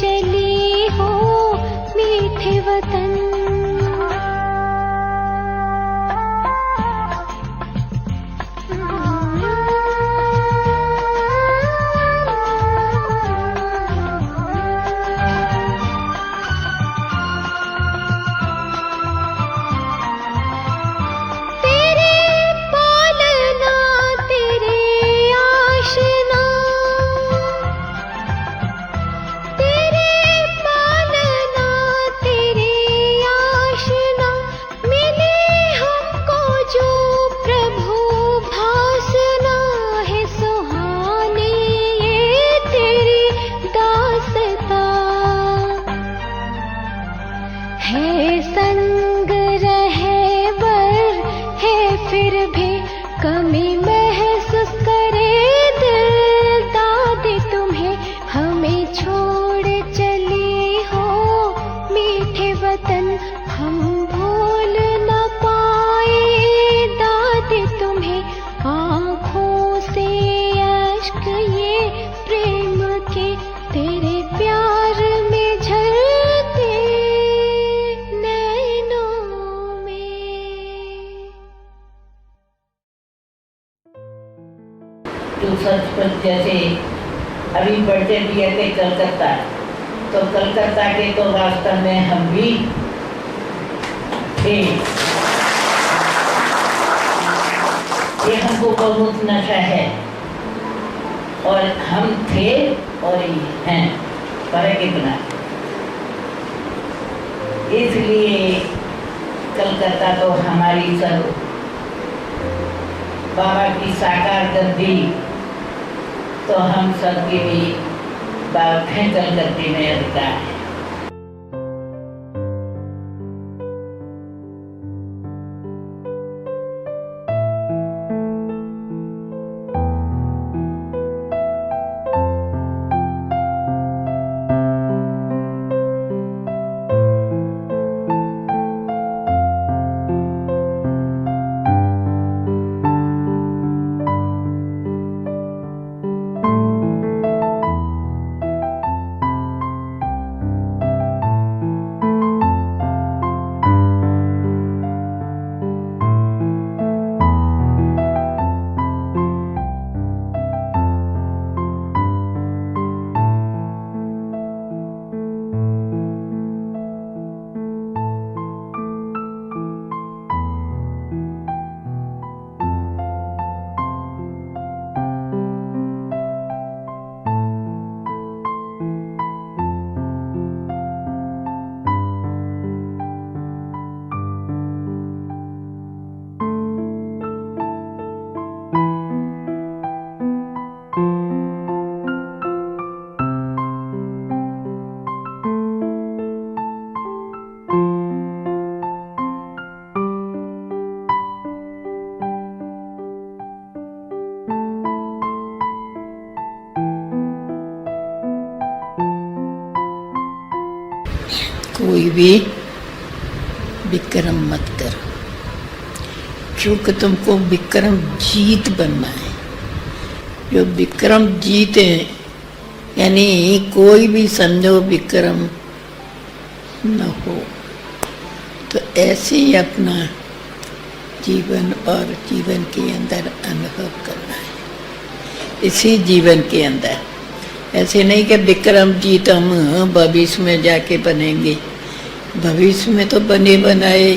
चली हो मीठे वतन। है संग रहे बर है फिर भी कमी महसूस करे दिल दादी तुम्हें हमें छोड़ चली हो मीठे वतन। हम भूल न पाए दादी तुम्हें आँखों से अश्क ये प्रेम के तेरे प्यार में झलते तो सच पर जैसे अभी बढ़ते भी थे कलकत्ता, तो कलकत्ता के तो रास्ते में हम भी थे। ये हमको बहुत नशा है और हम थे और ये हैं, फर्क इतना। इसलिए कलकत्ता तो हमारी सब बाबा की साकार कर दी, तो हम सबके भी बात है कलकत्ते में अधिकार है। कोई भी विक्रम मत करो, क्योंकि तुमको विक्रम जीत बनना है। जो विक्रम जीत है, यानी कोई भी समझो विक्रम न हो, तो ऐसे ही अपना जीवन और जीवन के अंदर अनुभव करना है। इसी जीवन के अंदर, ऐसे नहीं कि विक्रम जीत हम भविष्य में जाके बनेंगे। भविष्य में तो बने बनाए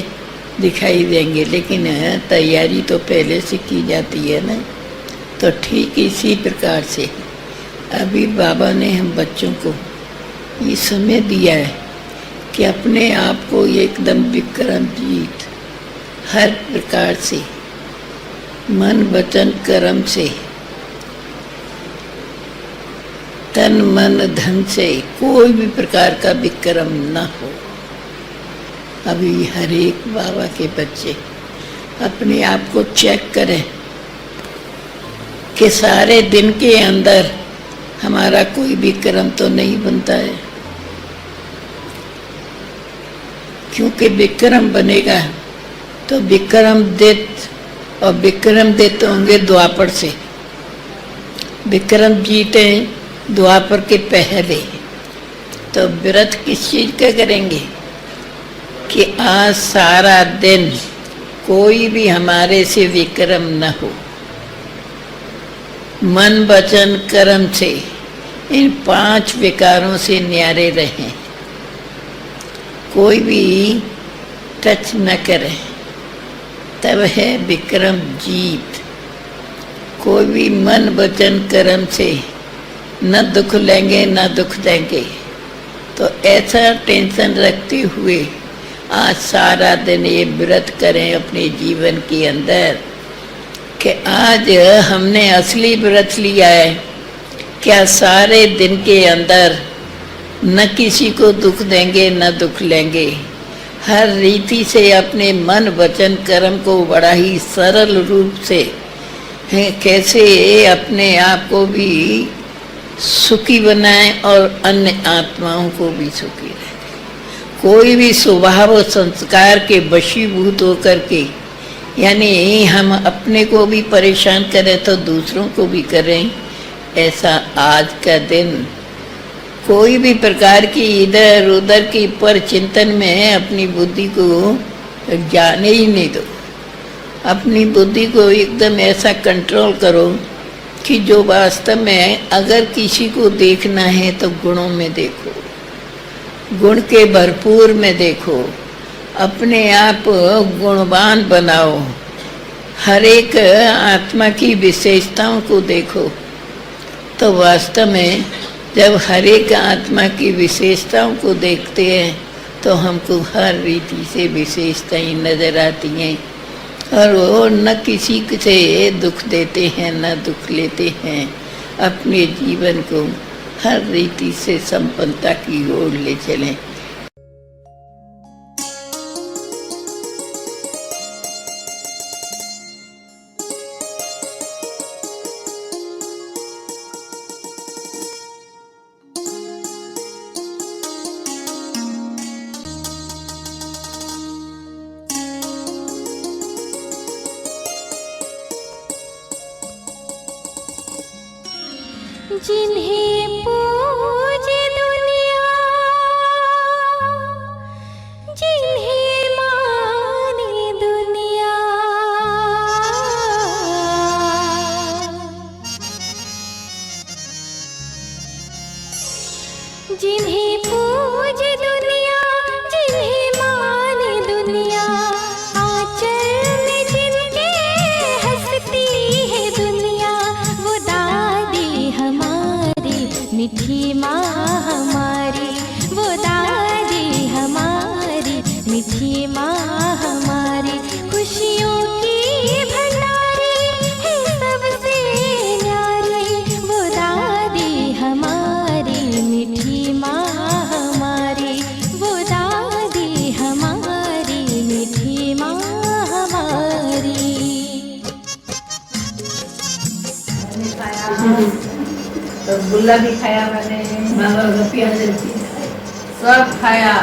दिखाई देंगे, लेकिन तैयारी तो पहले से की जाती है ना। तो ठीक इसी प्रकार से अभी बाबा ने हम बच्चों को ये समय दिया है कि अपने आप को एकदम विक्रम जीत हर प्रकार से, मन वचन कर्म से, तन मन धन से कोई भी प्रकार का विक्रम न हो। अभी हर एक बाबा के बच्चे अपने आप को चेक करें कि सारे दिन के अंदर हमारा कोई विक्रम तो नहीं बनता है, क्योंकि विक्रम बनेगा तो विक्रमादित्य, और विक्रमादित्य होंगे द्वापर से। विक्रम जीते द्वापर के पहले, तो व्रत किस चीज का करेंगे कि आज सारा दिन कोई भी हमारे से विक्रम न हो, मन वचन कर्म से इन 5 विकारों से न्यारे रहें, कोई भी टच न करे, तब है विक्रम जीत। कोई भी मन वचन कर्म से न दुख लेंगे न दुख देंगे। तो ऐसा टेंशन रखते हुए आज सारा दिन ये व्रत करें अपने जीवन के अंदर कि आज हमने असली व्रत लिया है। क्या सारे दिन के अंदर न किसी को दुख देंगे न दुख लेंगे। हर रीति से अपने मन वचन कर्म को बड़ा ही सरल रूप से कैसे अपने आप को भी सुखी बनाएं और अन्य आत्माओं को भी सुखी रखें। कोई भी स्वभाव और संस्कार के वशीभूत होकर के, यानी हम अपने को भी परेशान करें तो दूसरों को भी करें, ऐसा आज का दिन कोई भी प्रकार की इधर उधर की पर चिंतन में अपनी बुद्धि को जाने ही नहीं दो। अपनी बुद्धि को एकदम ऐसा कंट्रोल करो कि जो वास्तव में अगर किसी को देखना है तो गुणों में देखो, गुण के भरपूर में देखो, अपने आप गुणवान बनाओ, हर एक आत्मा की विशेषताओं को देखो। तो वास्तव में जब हर एक आत्मा की विशेषताओं को देखते हैं तो हमको हर रीति से विशेषताएं नजर आती हैं और वो न किसी से दुख देते हैं न दुख लेते हैं। अपने जीवन को हर रीति से संपन्नता की ओर ले चलें। जिन्हें पूजे दुनिया, जिन्हें माने दुनिया, जिन्हें पूजे दुनिया, जिन्हें माने दुनिया, आंचल में जिनके हंसती है दुनिया, वो दादी हमारी मीठी माँ हमारी, वो दादी हमारी मीठी माँ हमारी, खुशियों की भंडारी है सबसे न्यारी, वो दादी हमारी मीठी माँ हमारी, वो दादी हमारी मीठी माँ हमारी। तो गुल्ला भी खाया मैंने, बाबा का प्यार सब खाया।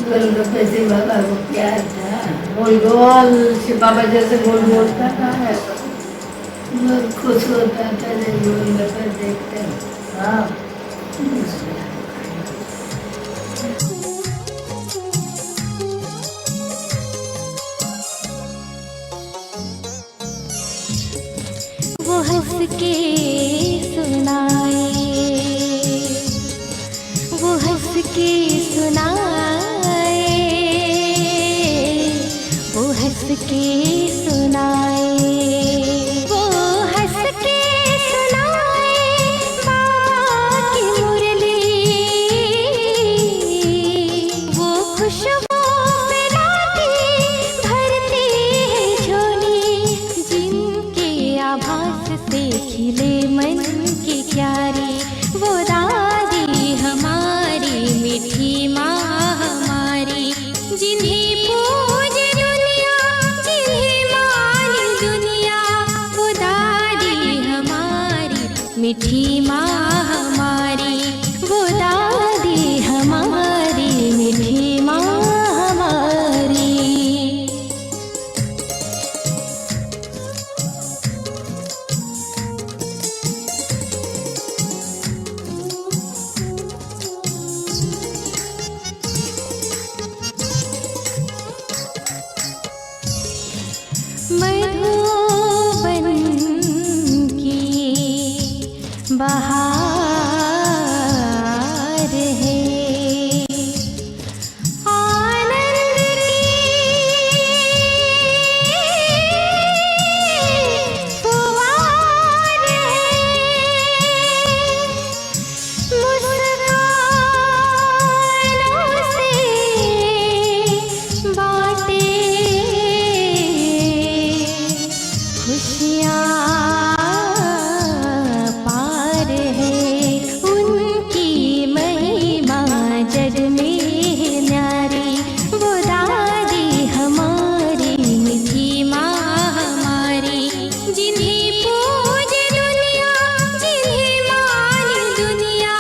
गोलगप्पे से बाबा को प्यार था। गोल गोल से बाबा जैसे गोल बोलता था, बहुत खुश होता था जब गोलगप्पे देखते। हाँ वो हंस के सुनाए, वो हंस के सुनाए, वो हंस के सुनाए, वो हंस के सुनाए, बाबा की मुरली बहार है। आनंद की फुहार है, मुस्कानों से बाटे खुशियाँ पार है। उनकी महिमा जग में न्यारी, वो दादी हमारी मीठी माँ हमारी, जिन्हें पूज दुनिया जिन्हें मान दुनिया,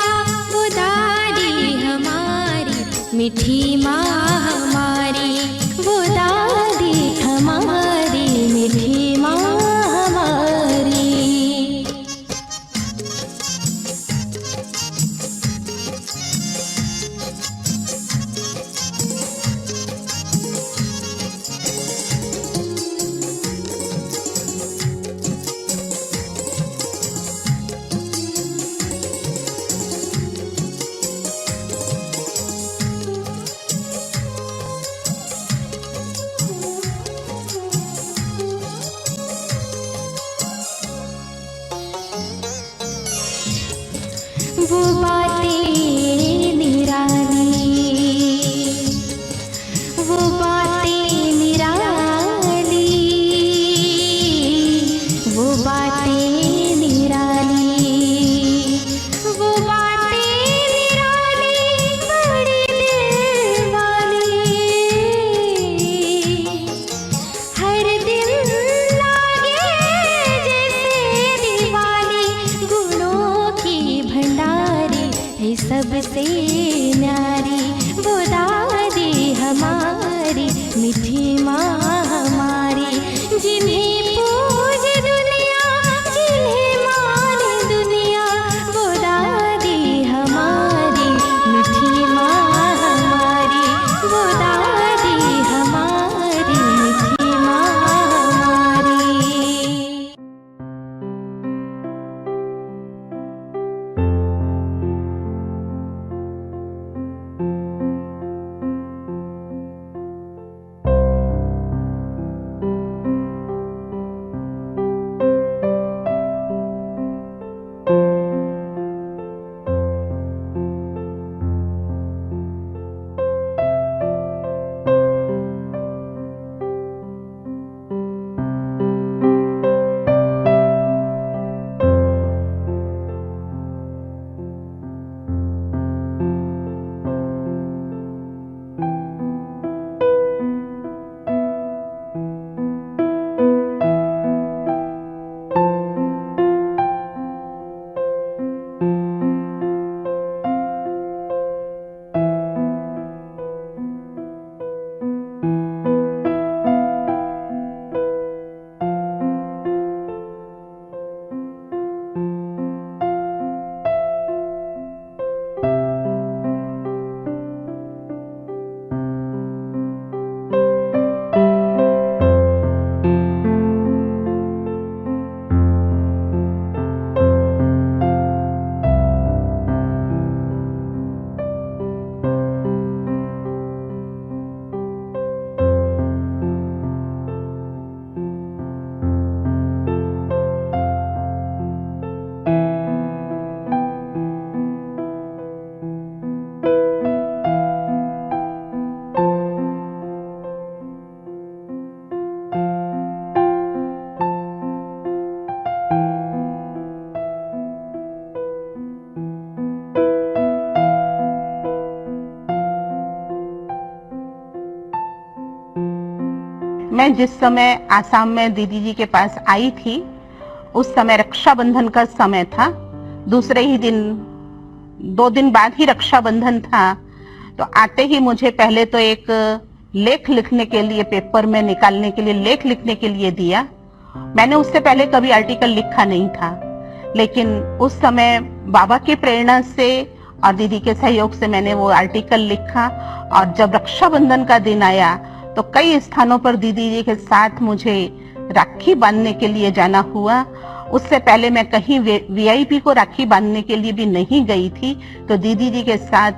वो दादी हमारी मीठी माँ हमारी, वो दादी हमारी मीठी माँ हमारी। वो बातें निराली, वो बातें निराली, वो बातें निराली, वो बातें निराली, बड़ी दिल वाली। हर दिन लागे जैसे दिवाली, गुणों की भंडारी है सबसे न्यारी, वो दादी हमारी मीठी माँ हमारी, जिन्हें पूज दुनिया जिन्हें मान दुनिया, वो दादी हमारी मीठी माँ हमारी, वो दादी हमारी मीठी माँ हमारी। मैं जिस समय आसाम में दीदी जी के पास आई थी, उस समय रक्षाबंधन का समय था। दूसरे ही दिन, 2 दिन बाद ही रक्षाबंधन था। तो आते ही मुझे पहले तो एक लेख लिखने के लिए, पेपर में निकालने के लिए लेख लिखने के लिए दिया। मैंने उससे पहले कभी आर्टिकल लिखा नहीं था, लेकिन उस समय बाबा की प्रेरणा से और दीदी के सहयोग से मैंने वो आर्टिकल लिखा। और जब रक्षाबंधन का दिन आया तो कई स्थानों पर दीदी जी के साथ मुझे राखी बांधने के लिए जाना हुआ। उससे पहले मैं कहीं वीआईपी को राखी बांधने के लिए भी नहीं गई थी। तो दीदी जी के साथ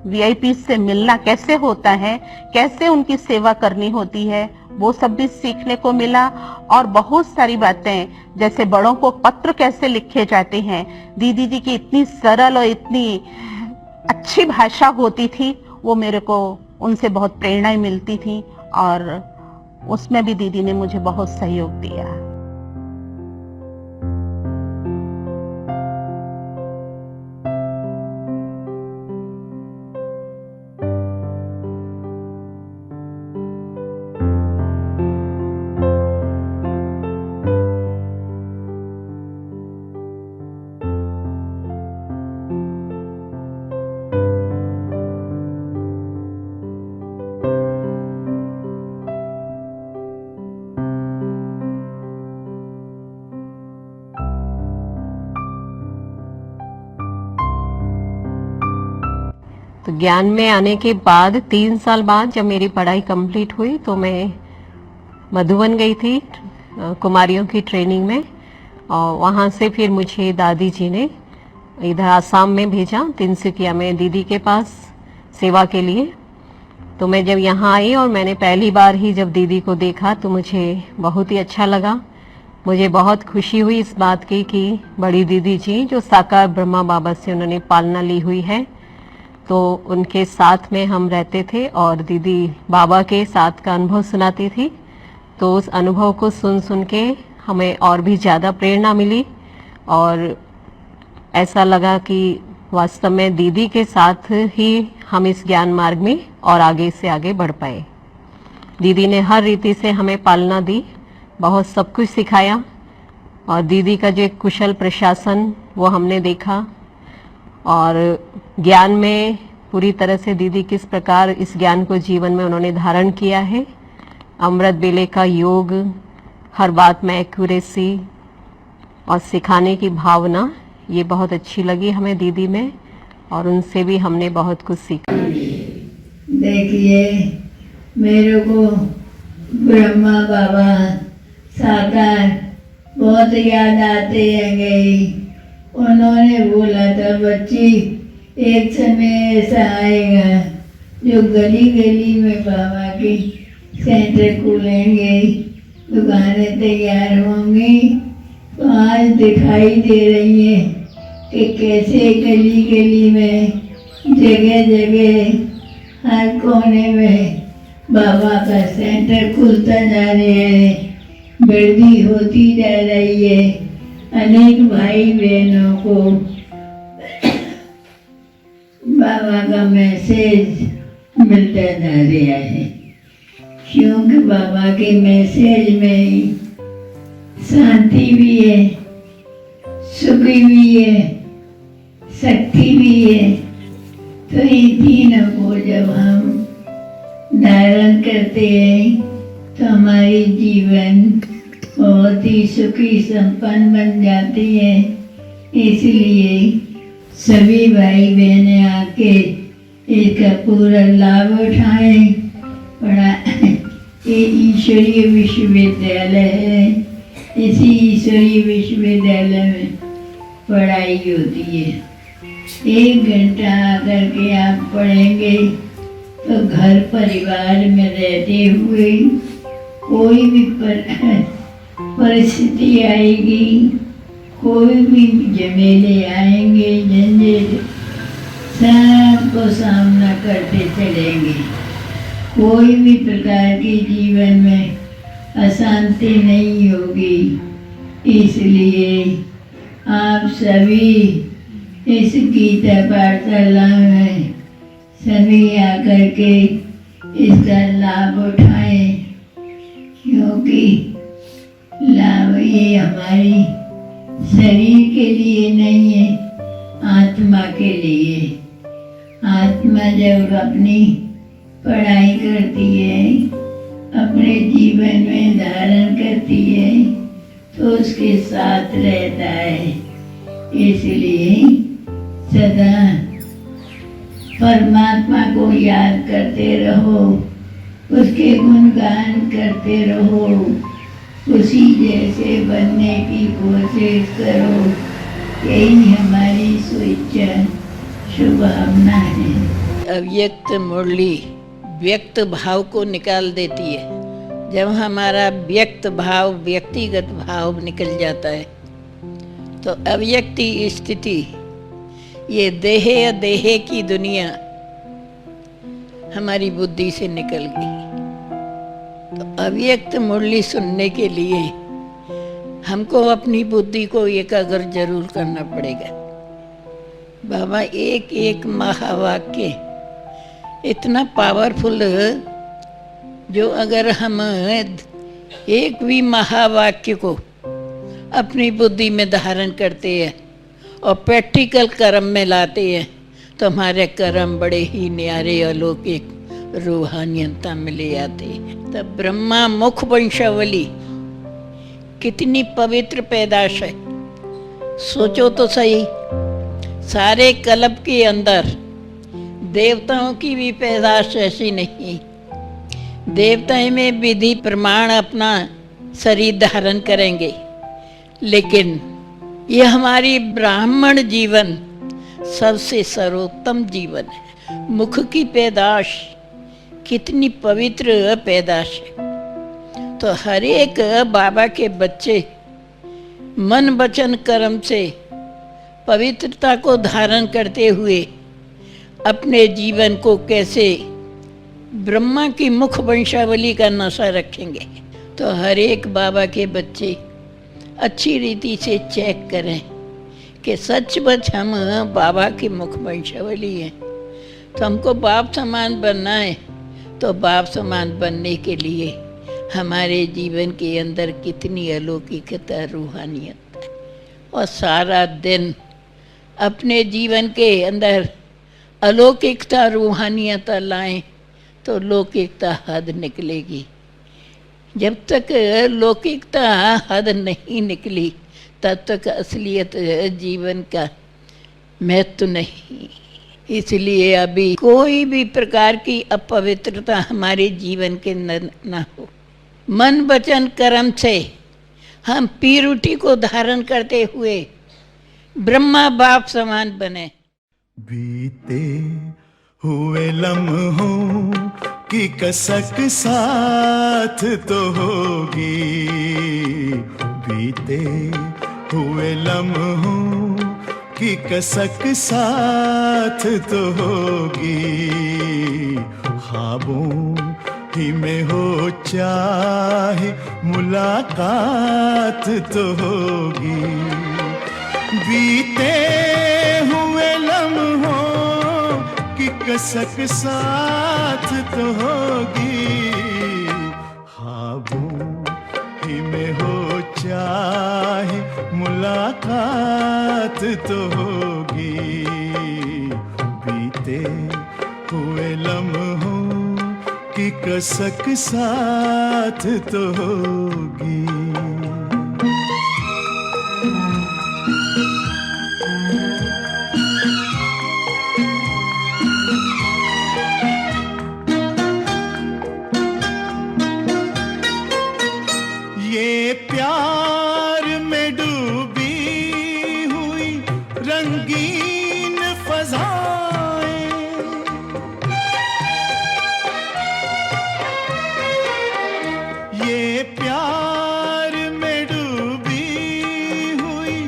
वीआईपी से मिलना कैसे होता है, कैसे उनकी सेवा करनी होती है, वो सब भी सीखने को मिला। और बहुत सारी बातें, जैसे बड़ों को पत्र कैसे लिखे जाते हैं, दीदी जी की इतनी सरल और इतनी अच्छी भाषा होती थी, वो मेरे को उनसे बहुत प्रेरणा मिलती थी। और उसमें भी दीदी ने मुझे बहुत सहयोग दिया। तो ज्ञान में आने के बाद 3 साल बाद जब मेरी पढ़ाई कंप्लीट हुई तो मैं मधुबन गई थी कुमारियों की ट्रेनिंग में। और वहाँ से फिर मुझे दादी जी ने इधर आसाम में भेजा, तिनसुकिया में दीदी के पास सेवा के लिए। तो मैं जब यहाँ आई और मैंने पहली बार ही जब दीदी को देखा तो मुझे बहुत ही अच्छा लगा। मुझे बहुत खुशी हुई इस बात की कि बड़ी दीदी जी जो साकार ब्रह्मा बाबा से उन्होंने पालना ली हुई है, तो उनके साथ में हम रहते थे और दीदी बाबा के साथ का अनुभव सुनाती थी। तो उस अनुभव को सुन सुन के हमें और भी ज़्यादा प्रेरणा मिली और ऐसा लगा कि वास्तव में दीदी के साथ ही हम इस ज्ञान मार्ग में और आगे से आगे बढ़ पाए। दीदी ने हर रीति से हमें पालना दी, बहुत सब कुछ सिखाया। और दीदी का जो एक कुशल प्रशासन वो हमने देखा। और ज्ञान में पूरी तरह से दीदी किस प्रकार इस ज्ञान को जीवन में उन्होंने धारण किया है। अमृत बेले का योग, हर बात में एक्यूरेसी और सिखाने की भावना, ये बहुत अच्छी लगी हमें दीदी में और उनसे भी हमने बहुत कुछ सीखा। देखिए, मेरे को ब्रह्मा बाबा साकार बहुत याद आते हैं। उन्होंने बोला था, बच्ची एक समय ऐसा आएगा जो गली गली में बाबा की सेंटर खुलेंगे, दुकानें तैयार होंगी। तो आज दिखाई दे रही है कि कैसे गली गली में, जगह जगह, हर कोने में बाबा का सेंटर खुलता जा रहा है, वृद्धि होती जा रही है। अनेक भाई बहनों को बाबा का मैसेज मिलता जा रहा है, क्योंकि बाबा के मैसेज में शांति भी है, सुख भी है, शक्ति भी है। तो इन तीनों को जब हम धारण करते हैं तो हमारी जीवन बहुत ही सुखी संपन्न बन जाती है। इसलिए सभी भाई बहनें आके इसका पूरा लाभ उठाएं। बड़ा ये ईश्वरीय विश्वविद्यालय है, इसी ईश्वरीय विश्वविद्यालय में पढ़ाई होती है। 1 घंटा आकर के आप पढ़ेंगे तो घर परिवार में रहते हुए कोई भी परिस्थिति आएगी, कोई भी झमेले आएंगे, झंझट, सबको सामना करते चलेंगे। कोई भी प्रकार की जीवन में अशांति नहीं होगी। इसलिए आप सभी इस गीता वार्तालाप में सभी आकर के इसका लाभ उठाएं, क्योंकि लाभ ये हमारी शरीर के लिए नहीं है, आत्मा के लिए। आत्मा जब अपनी पढ़ाई करती है, अपने जीवन में धारण करती है, तो उसके साथ रहता है। इसलिए सदा परमात्मा को याद करते रहो, उसके गुणगान करते रहो, उसी जैसे बनने की कोशिश करो, यही हमारी सुइच्छा शुभकामना है। अव्यक्त मुरली व्यक्त भाव को निकाल देती है। जब हमारा व्यक्त भाव व्यक्तिगत भाव निकल जाता है तो अव्यक्ति स्थिति, ये देहे अदेहे की दुनिया हमारी बुद्धि से निकल गई। तो अव्यक्त मुरली सुनने के लिए हमको अपनी बुद्धि को एकाग्र जरूर करना पड़ेगा। बाबा एक एक महावाक्य इतना पावरफुल, जो अगर हम एक भी महावाक्य को अपनी बुद्धि में धारण करते हैं और प्रैक्टिकल कर्म में लाते हैं तो हमारे कर्म बड़े ही न्यारे अलौकिक रूहानियता में ले आते हैं। तब ब्रह्मा मुख वंशावली कितनी पवित्र पैदाश है। सोचो तो सही, सारे कल्प के अंदर देवताओं की भी पैदाश ऐसी नहीं। देवताएं में विधि प्रमाण अपना शरीर धारण करेंगे, लेकिन ये हमारी ब्राह्मण जीवन सबसे सर्वोत्तम जीवन है। मुख की पैदाश कितनी पवित्र पैदाश है। तो हर एक बाबा के बच्चे मन वचन कर्म से पवित्रता को धारण करते हुए अपने जीवन को कैसे ब्रह्मा की मुख वंशावली का नशा रखेंगे। तो हर एक बाबा के बच्चे अच्छी रीति से चेक करें कि सचमुच हम बाबा की मुख वंशावली हैं। तो हमको बाप समान बनना है, तो बाप समान बनने के लिए हमारे जीवन के अंदर कितनी अलौकिकता रूहानियत है। और सारा दिन अपने जीवन के अंदर अलौकिकता रूहानियत लाएं तो लौकिकता हद निकलेगी। जब तक लौकिकता हद नहीं निकली तब तक असलियत जीवन का महत्व नहीं। इसलिए अभी कोई भी प्रकार की अपवित्रता हमारे जीवन के न हो। मन वचन कर्म से हम पीरुटी को धारण करते हुए ब्रह्मा बाप समान बने। बीते हुए लम्हों की कसक साथ तो होगी, बीते हुए लम्हों की कसक साथ तो होगी। ख्वाबों ही में हो चाहे मुलाकात तो होगी, बीते हुए लम्हों की कसक साथ तो होगी। ख्वाबों ही में हो चाहे मुलाकात तो होगी, बीते हुए लम्हों की कसक साथ तो होगी। ये प्यार में डूबी हुई रंगीन फज़ाएं, ये प्यार में डूबी हुई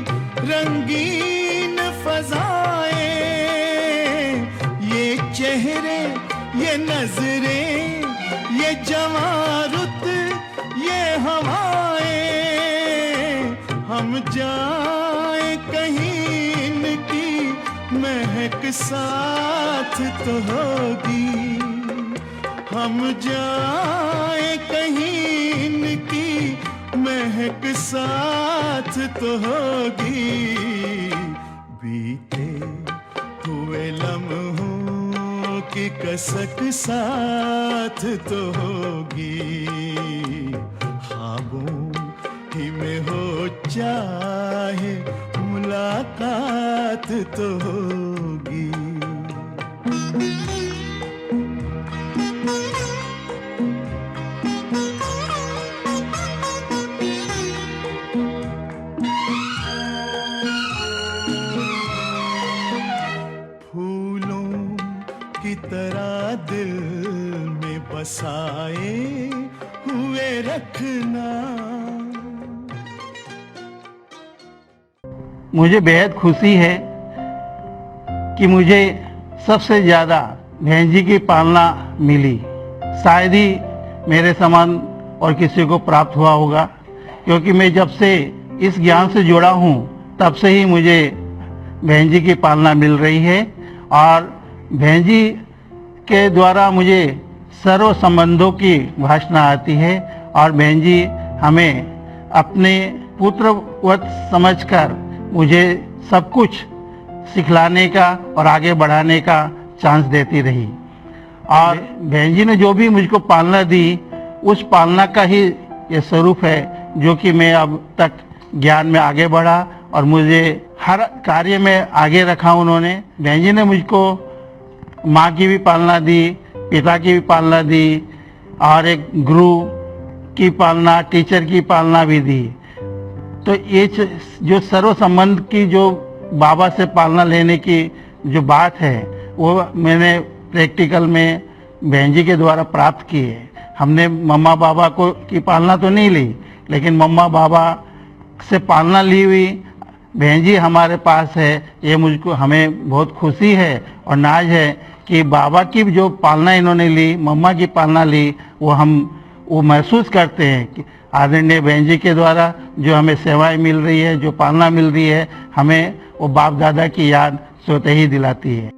रंगीन फज़ाएं, ये चेहरे, ये नजरें, ये जवारुत, ये हवाएं, हम जाए कहीं इनकी महक साथ तो होगी, हम जाए कहीं इनकी महक साथ तो होगी, बीते हुए लम्हों की कसक साथ तो होगी। ख्वाबों ही में हो चाहे मुलाकात तो होगी। की तरह दिल में बसाए हुए रखना। मुझे बेहद खुशी है कि मुझे सबसे ज़्यादा बहन जी की पालना मिली। शायद ही मेरे समान और किसी को प्राप्त हुआ होगा, क्योंकि मैं जब से इस ज्ञान से जुड़ा हूँ तब से ही मुझे बहन जी की पालना मिल रही है। और बहन जी के द्वारा मुझे सर्व संबंधों की भाषा आती है और बहन जी हमें अपने पुत्रवत समझकर मुझे सब कुछ सिखलाने का और आगे बढ़ाने का चांस देती रही। और बहन जी ने जो भी मुझको पालना दी उस पालना का ही ये स्वरूप है जो कि मैं अब तक ज्ञान में आगे बढ़ा और मुझे हर कार्य में आगे रखा उन्होंने। बहन जी ने मुझको माँ की भी पालना दी, पिता की भी पालना दी और एक गुरु की पालना, टीचर की पालना भी दी। तो ये जो सर्व संबंध की जो बाबा से पालना लेने की जो बात है वो मैंने प्रैक्टिकल में बहन जी के द्वारा प्राप्त की है। हमने मम्मा बाबा को की पालना तो नहीं ली, लेकिन मम्मा बाबा से पालना ली हुई बहन जी हमारे पास है। ये मुझको हमें बहुत खुशी है और नाज है कि बाबा की जो पालना इन्होंने ली, मम्मा की पालना ली, वो महसूस करते हैं कि आदरणीय बहन जी के द्वारा जो हमें सेवाएं मिल रही है, जो पालना मिल रही है, हमें वो बाप दादा की याद स्वतः ही दिलाती है।